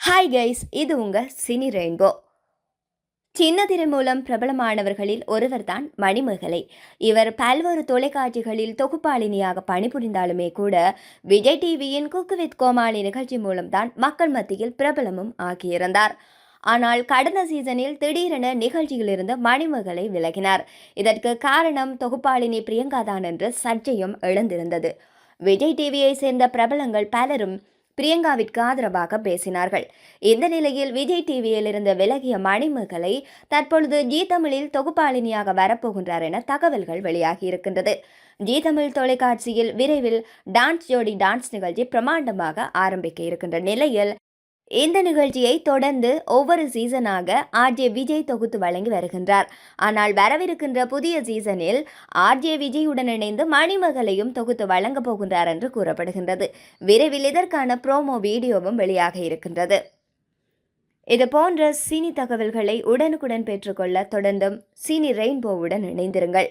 Hi guys, இது உங்க cine rainbow. சின்னத்திரை மூலம் பிரபலமானவர்களில் ஒருவர்தான் மணிமேகலை. இவர் பல்வேறு தொலைக்காட்சிகளில் தொகுப்பாளினியாக பணிபுரிந்தாலுமே கூட விஜய் டிவியின் குக்கு வித் கோமாளி நிகழ்ச்சி மூலம்தான் மக்கள் மத்தியில் பிரபலமும் ஆகியிருந்தார். ஆனால் கடந்த சீசனில் திடீரென நிகழ்ச்சியிலிருந்து மணிமேகலை விலகினார். இதற்கு காரணம் தொகுப்பாளினி பிரியங்கா தான் என்று சர்ச்சையும் எழுந்திருந்தது. விஜய் டிவியை சேர்ந்த பிரபலங்கள் பலரும் பிரியங்காவிற்கு ஆதரவாக பேசினார்கள். இந்த நிலையில் விஜய் டிவியில் இருந்து விலகிய மணிமேகலை தற்பொழுது ஜி தமிழில் தொகுப்பாளினியாக வரப்போகின்றார் என தகவல்கள் வெளியாகி இருக்கின்றது. ஜி தமிழ் தொலைக்காட்சியில் விரைவில் டான்ஸ் ஜோடி டான்ஸ் நிகழ்ச்சி பிரமாண்டமாக ஆரம்பிக்க இருக்கின்ற நிலையில் இந்த நிகழ்ச்சியை தொடர்ந்து ஒவ்வொரு சீசனாக ஆர்ஜே விஜய் தொகுத்து வழங்கி வருகின்றார். ஆனால் வரவிருக்கின்ற புதிய சீசனில் ஆர்ஜே விஜயுடன் இணைந்து மணிமேகலையும் தொகுத்து வழங்கப் போகின்றார் என்று கூறப்படுகின்றது. விரைவில் இதற்கான ப்ரோமோ வீடியோவும் வெளியாக இருக்கின்றது. இது போன்ற சினி தகவல்களை உடனுக்குடன் பெற்றுக்கொள்ள தொடர்ந்தும் சினி ரெயின்போவுடன் இணைந்திருங்கள்.